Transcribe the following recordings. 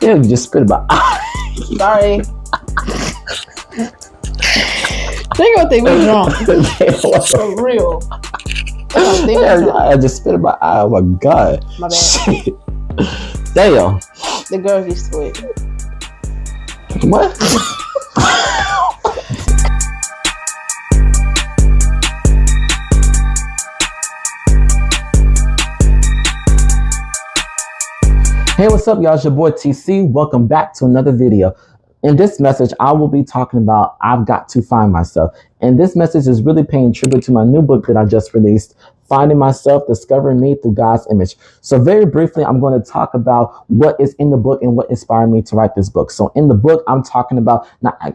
Ew, you just spit about. Sorry. They gonna think we drunk. For real. I just spit about. Oh my god. My bad. Shit. Damn. The girls used to it. What? Hey, what's up, y'all? It's your boy TC. Welcome back to another video. In this message, I will be talking about I've got to find myself. And this message is really paying tribute to my new book that I just released, Finding Myself, Discovering Me Through God's Image. So very briefly, I'm going to talk about what is in the book and what inspired me to write this book. So in the book, I'm talking about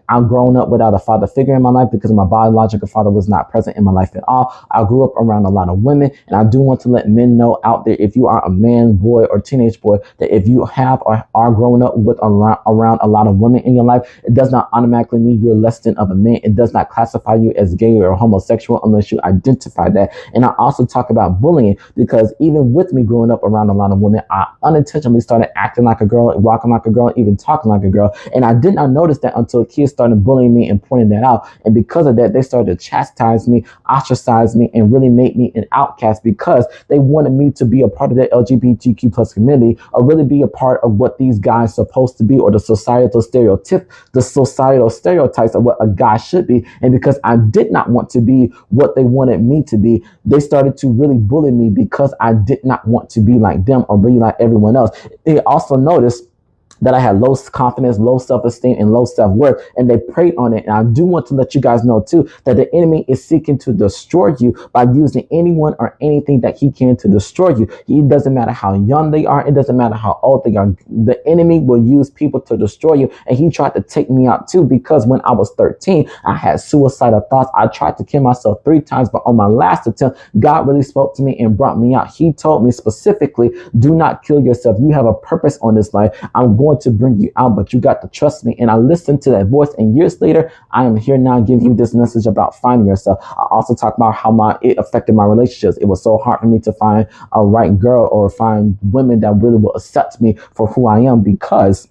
I'm growing up without a father figure in my life because my biological father was not present in my life at all. I grew up around a lot of women, and I do want to let men know out there, if you are a man, boy, or teenage boy, that if you have or are growing up with around a lot of women in your life, it does not automatically mean you're less than of a man. It does not classify you as gay or homosexual unless you identify that. And I also talk about bullying because even with me growing up around a lot of women, I unintentionally started acting like a girl, walking like a girl, even talking like a girl. And I did not notice that until kids started bullying me and pointing that out. And because of that, they started to chastise me, ostracize me, and really make me an outcast because they wanted me to be a part of the LGBTQ plus community or really be a part of what these guys are supposed to be, or the societal stereotypes of what a guy should be. And because I did not want to be what they wanted me to be, they started to really bully me because I did not want to be like them or be like everyone else. They also noticed that I had low confidence, low self-esteem, and low self-worth, and they preyed on it. And I do want to let you guys know too that the enemy is seeking to destroy you by using anyone or anything that he can to destroy you. It doesn't matter how young they are. It doesn't matter how old they are. The enemy will use people to destroy you. And he tried to take me out too because when I was 13, I had suicidal thoughts. I tried to kill myself 3 times, but on my last attempt, God really spoke to me and brought me out. He told me specifically, do not kill yourself. You have a purpose on this life. I'm going to bring you out, but you got to trust me. And I listened to that voice, and years later, I am here now giving you this message about finding yourself. I also talk about how it affected my relationships. It was so hard for me to find a right girl or find women that really will accept me for who I am because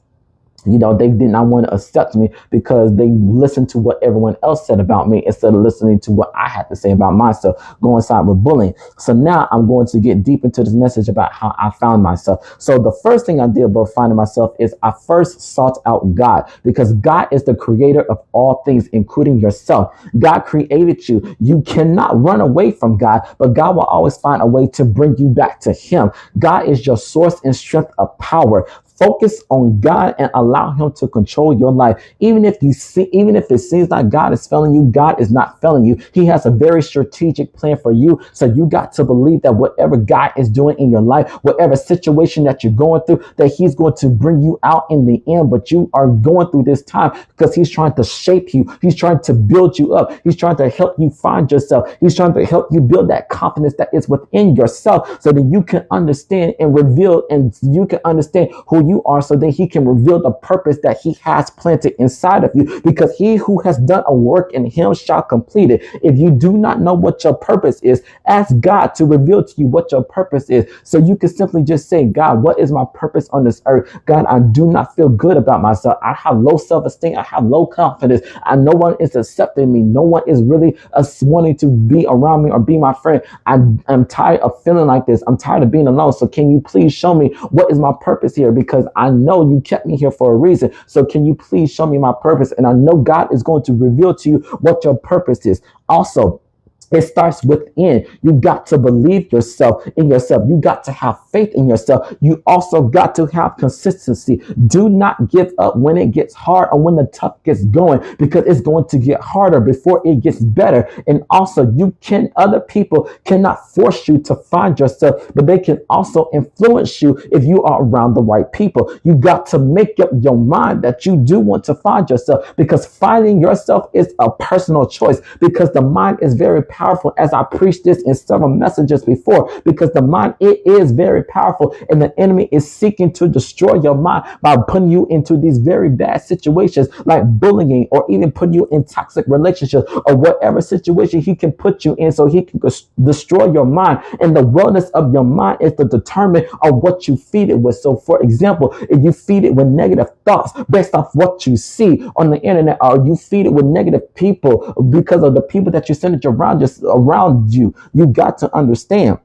they did not want to accept me because they listened to what everyone else said about me instead of listening to what I had to say about myself, going side with bullying. So now I'm going to get deep into this message about how I found myself. So the first thing I did about finding myself is I first sought out God, because God is the creator of all things, including yourself. God created you. You cannot run away from God, but God will always find a way to bring you back to him. God is your source and strength of power. Focus on God and allow him to control your life. Even if it seems like God is failing you, God is not failing you. He has a very strategic plan for you. So you got to believe that whatever God is doing in your life, whatever situation that you're going through, that he's going to bring you out in the end. But you are going through this time because he's trying to shape you. He's trying to build you up. He's trying to help you find yourself. He's trying to help you build that confidence that is within yourself so that you can understand and reveal, and you can understand who you are, so that he can reveal the purpose that he has planted inside of you, because he who has done a work in him shall complete it. If you do not know what your purpose is, ask God to reveal to you what your purpose is, so you can simply just say, God, what is my purpose on this earth? God, I do not feel good about myself. I have low self-esteem. I have low confidence. No one is accepting me. No one is really wanting to be around me or be my friend. I'm tired of feeling like this. I'm tired of being alone. So can you please show me what is my purpose here? Because I know you kept me here for a reason. So can you please show me my purpose? And I know God is going to reveal to you what your purpose is. Also, it starts within. You got to believe in yourself. You got to have faith in yourself. You also got to have consistency. Do not give up when it gets hard or when the tough gets going, because it's going to get harder before it gets better. And also, other people cannot force you to find yourself, but they can also influence you if you are around the right people. You got to make up your mind that you do want to find yourself, because finding yourself is a personal choice, because the mind is very powerful. powerful, as I preached this in several messages before, because the mind, it is very powerful, and the enemy is seeking to destroy your mind by putting you into these very bad situations like bullying, or even putting you in toxic relationships, or whatever situation he can put you in so he can destroy your mind. And the wellness of your mind is to determine on what you feed it with. So for example, if you feed it with negative thoughts based off what you see on the internet, or you feed it with negative people because of the people that you send around you, you got to understand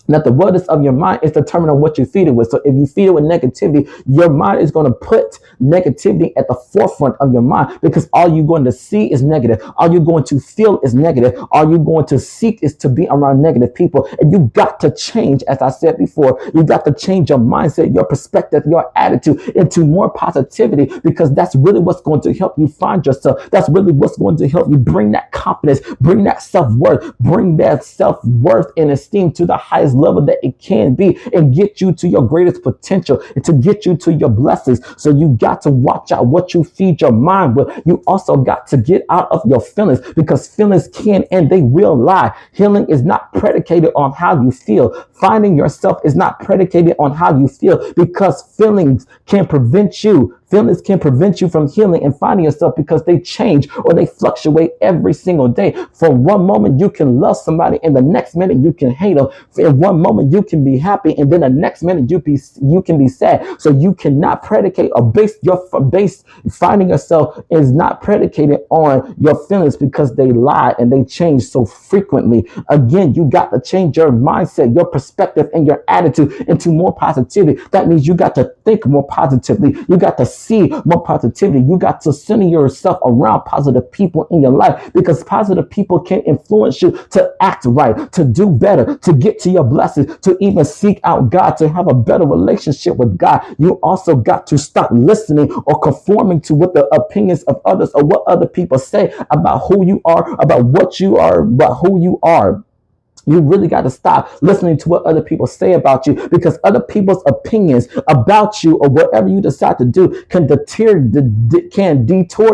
that the wellness of your mind is determined on what you feed it with. So if you feed it with negativity, your mind is going to put negativity at the forefront of your mind, because all you're going to see is negative. All you're going to feel is negative. All you're going to seek is to be around negative people. And you got to change, as I said before, you got to change your mindset, your perspective, your attitude into more positivity, because that's really what's going to help you find yourself. That's really what's going to help you bring that confidence, bring that self-worth, bring that self-worth and esteem to the highest level that it can be, and get you to your greatest potential, and to get you to your blessings. So you got to watch out what you feed your mind with. You also got to get out of your feelings, because feelings can and they will lie. Healing is not predicated on how you feel. Finding yourself is not predicated on how you feel, because feelings can prevent you. Feelings can prevent you from healing and finding yourself, because they change or they fluctuate every single day. From one moment you can love somebody, and the next minute you can hate them. In one moment you can be happy, and then the next minute you can be sad. So you cannot predicate or base finding yourself is not predicated on your feelings, because they lie and they change so frequently. Again, you got to change your mindset, your perspective, and your attitude into more positivity. That means you got to think more positively. You got to see more positivity. You got to center yourself around positive people in your life, because positive people can influence you to act right, to do better, to get to your blessings, to even seek out God, to have a better relationship with God. You also got to stop listening or conforming to what the opinions of others or what other people say about who you are, about what you are, about who you are. You really got to stop listening to what other people say about you, because other people's opinions about you or whatever you decide to do can detour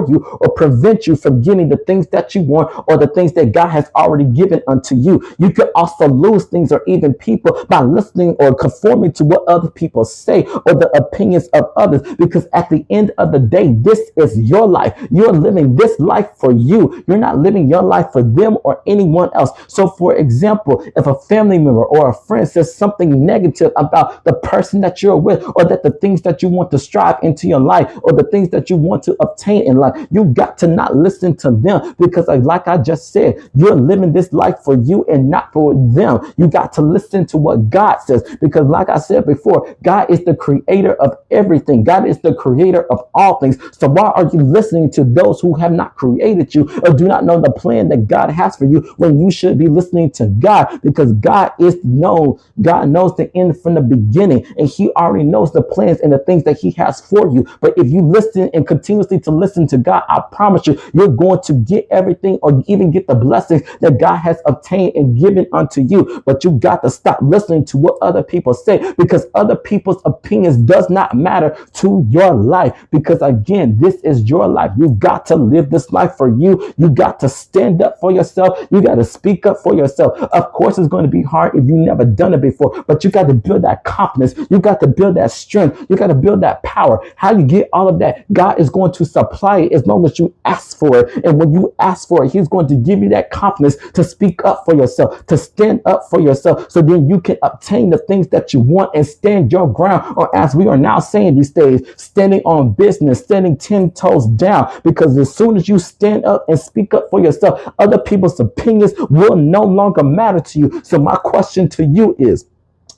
you or prevent you from getting the things that you want or the things that God has already given unto you. You could also lose things or even people by listening or conforming to what other people say or the opinions of others, because at the end of the day, this is your life. You're living this life for you. You're not living your life for them or anyone else. So for example, if a family member or a friend says something negative about the person that you're with, or that the things that you want to strive into your life, or the things that you want to obtain in life, you got to not listen to them, because like I just said, you're living this life for you and not for them. You got to listen to what God says, because like I said before, God is the creator of everything. God is the creator of all things. So why are you listening to those who have not created you or do not know the plan that God has for you, when you should be listening to God? Because God knows the end from the beginning, and He already knows the plans and the things that He has for you. But if you listen and continuously to listen to God, I promise you, you're going to get everything or even get the blessings that God has obtained and given unto you. But you got to stop listening to what other people say, because other people's opinions does not matter to your life. Because again, this is your life. You got to live this life for you. You got to stand up for yourself. You got to speak up for yourself. Of course, it's going to be hard if you've never done it before, but you got to build that confidence. You got to build that strength. You got to build that power. How you get all of that? God is going to supply it as long as you ask for it. And when you ask for it, He's going to give you that confidence to speak up for yourself, to stand up for yourself, so then you can obtain the things that you want and stand your ground. Or as we are now saying these days, standing on business, standing 10 toes down, because as soon as you stand up and speak up for yourself, other people's opinions will no longer matter to you. So my question to you is,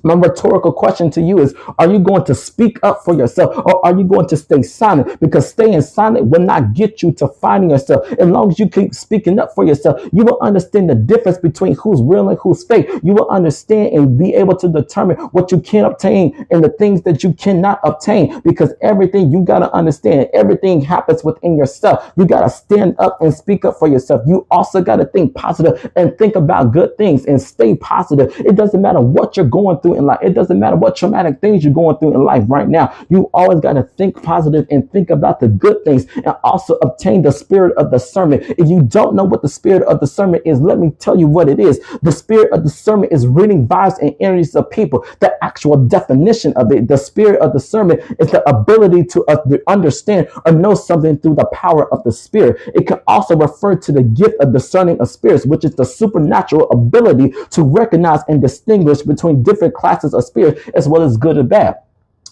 my rhetorical question to you is, are you going to speak up for yourself, or are you going to stay silent? Because staying silent will not get you to finding yourself. As long as you keep speaking up for yourself, you will understand the difference between who's real and who's fake. You will understand and be able to determine what you can obtain and the things that you cannot obtain, because everything, you got to understand, everything happens within yourself. You got to stand up and speak up for yourself. You also got to think positive and think about good things and stay positive. It doesn't matter what you're going through through in life. It doesn't matter what traumatic things you're going through in life right now. You always got to think positive and think about the good things and also obtain the spirit of discernment. If you don't know what the spirit of discernment is, let me tell you what it is. The spirit of discernment is reading vibes and energies of people. The actual definition of it, the spirit of discernment, is the ability to understand or know something through the power of the spirit. It can also refer to the gift of discerning of spirits, which is the supernatural ability to recognize and distinguish between different classes of spirits as well as good and bad.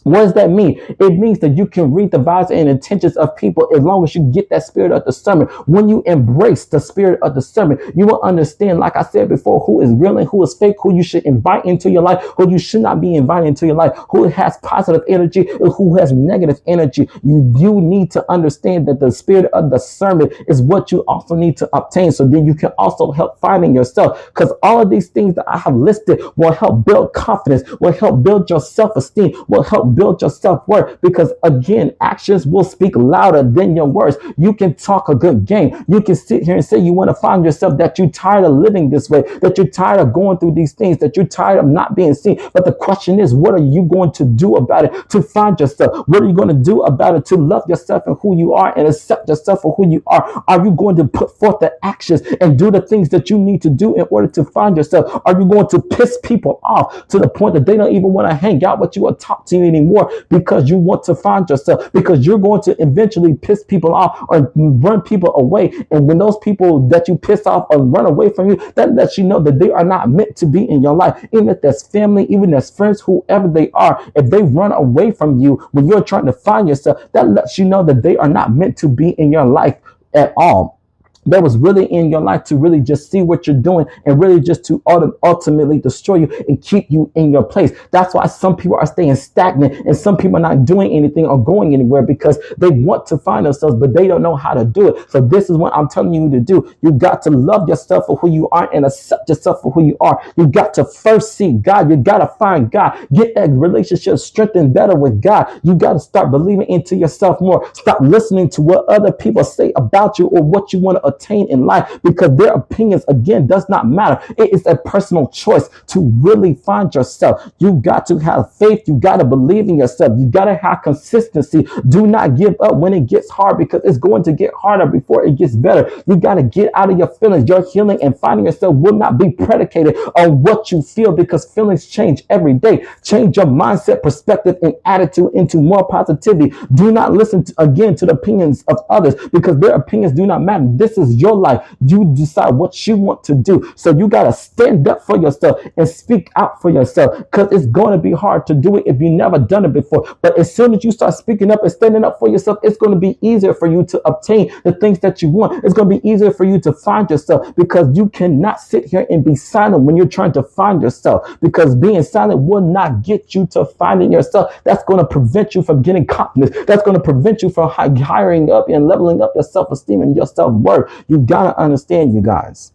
What does that mean? It means that you can read the vibes and intentions of people as long as you get that spirit of discernment. When you embrace the spirit of discernment, you will understand, like I said before, who is real and who is fake, who you should invite into your life, who you should not be inviting into your life, who has positive energy and who has negative energy. You need to understand that the spirit of discernment is what you also need to obtain. So then you can also help finding yourself, because all of these things that I have listed will help build confidence, will help build your self-esteem, will help build your self-worth, because again, actions will speak louder than your words. You can talk a good game. You can sit here and say you want to find yourself, that you're tired of living this way, that you're tired of going through these things, that you're tired of not being seen. But the question is, what are you going to do about it to find yourself? What are you going to do about it to love yourself and who you are and accept yourself for who you are? Are you going to put forth the actions and do the things that you need to do in order to find yourself? Are you going to piss people off to the point that they don't even want to hang out with you or talk to you anymore because you want to find yourself? Because you're going to eventually piss people off or run people away. And when those people that you piss off or run away from you, that lets you know that they are not meant to be in your life. Even if that's family, even as friends, whoever they are, if they run away from you when you're trying to find yourself, that lets you know that they are not meant to be in your life at all. That was really in your life to really just see what you're doing and really just to ultimately destroy you and keep you in your place. That's why some people are staying stagnant and some people are not doing anything or going anywhere, because they want to find themselves, but they don't know how to do it. So this is what I'm telling you to do. You got to love yourself for who you are and accept yourself for who you are. You got to first see God. You got to find God. Get that relationship strengthened better with God. You got to start believing into yourself more. Stop listening to what other people say about you or what you want to attain in life, because their opinions, again, does not matter. It is a personal choice to really find yourself. You got to have faith. You got to believe in yourself. You got to have consistency. Do not give up when it gets hard, because it's going to get harder before it gets better. You got to get out of your feelings. Your healing and finding yourself will not be predicated on what you feel, because feelings change every day. Change your mindset, perspective, and attitude into more positivity. Do not listen to the opinions of others, because their opinions do not matter. This is your life. You decide what you want to do. So you got to stand up for yourself and speak out for yourself, because it's going to be hard to do it if you've never done it before. But as soon as you start speaking up and standing up for yourself, it's going to be easier for you to obtain the things that you want. It's going to be easier for you to find yourself, because you cannot sit here and be silent when you're trying to find yourself, because being silent will not get you to finding yourself. That's going to prevent you from getting confidence. That's going to prevent you from hiring up and leveling up your self-esteem and your self-worth. You got to understand, you guys.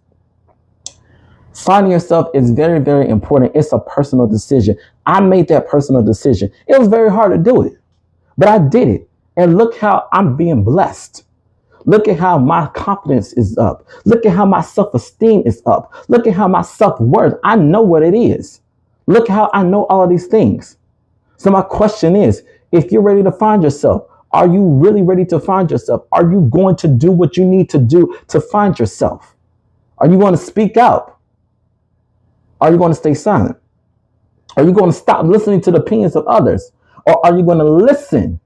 Finding yourself is very, very important. It's a personal decision. I made that personal decision. It was very hard to do it, but I did it. And look how I'm being blessed. Look at how my confidence is up. Look at how my self-esteem is up. Look at how my self-worth, I know what it is. Look how I know all of these things. So my question is, if you're ready to find yourself, are you really ready to find yourself? Are you going to do what you need to do to find yourself? Are you going to speak out? Are you going to stay silent? Are you going to stop listening to the opinions of others? Or are you going to listen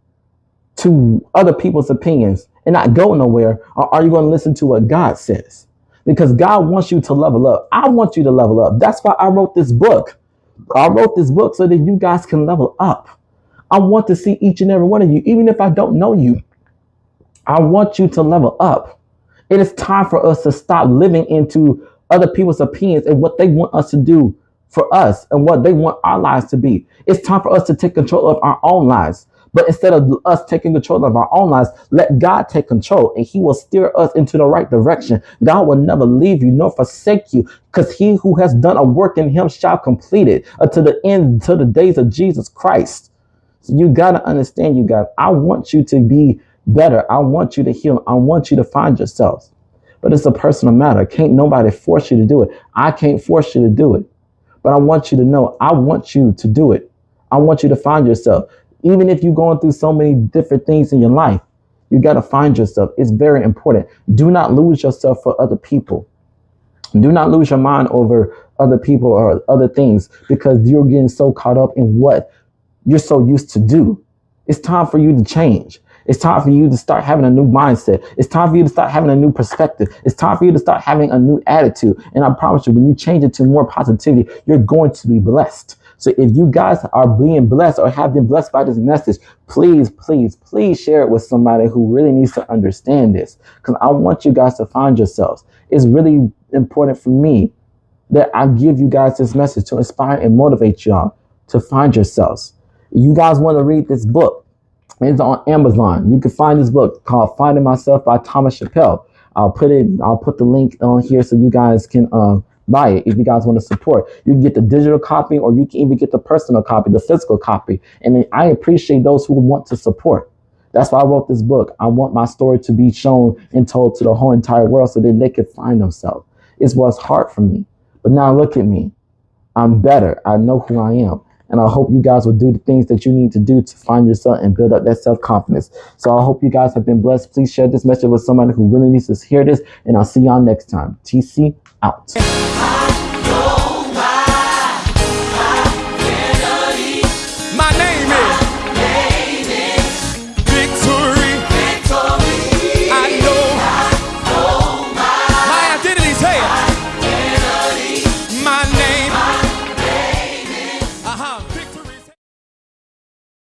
to other people's opinions and not go nowhere? Or are you going to listen to what God says? Because God wants you to level up. I want you to level up. That's why I wrote this book. I wrote this book so that you guys can level up. I want to see each and every one of you, even if I don't know you. I want you to level up. It is time for us to stop living into other people's opinions and what they want us to do for us and what they want our lives to be. It's time for us to take control of our own lives. But instead of us taking control of our own lives, let God take control, and he will steer us into the right direction. God will never leave you nor forsake you, because he who has done a work in him shall complete it until the end, to the days of Jesus Christ. So you got to understand, you guys, I want you to be better. I want you to heal. I want you to find yourselves. But it's a personal matter. Can't nobody force you to do it. I can't force you to do it. But I want you to know, I want you to do it. I want you to find yourself. Even if you're going through so many different things in your life, you got to find yourself. It's very important. Do not lose yourself for other people. Do not lose your mind over other people or other things because you're getting so caught up in what you're so used to do. It's time for you to change. It's time for you to start having a new mindset. It's time for you to start having a new perspective. It's time for you to start having a new attitude. And I promise you, when you change it to more positivity, you're going to be blessed. So if you guys are being blessed or have been blessed by this message, please, please, please share it with somebody who really needs to understand this. Because I want you guys to find yourselves. It's really important for me that I give you guys this message to inspire and motivate y'all to find yourselves. You guys want to read this book? It's on Amazon. You can find this book called Finding Myself by Thomas Chappell. I'll put the link on here so you guys can buy it if you guys want to support. You can get the digital copy or you can even get the personal copy, the physical copy. And then I appreciate those who want to support. That's why I wrote this book. I want my story to be shown and told to the whole entire world so that they can find themselves. It was hard for me, but now look at me. I'm better. I know who I am. And I hope you guys will do the things that you need to do to find yourself and build up that self-confidence. So I hope you guys have been blessed. Please share this message with somebody who really needs to hear this. And I'll see y'all next time. TC out.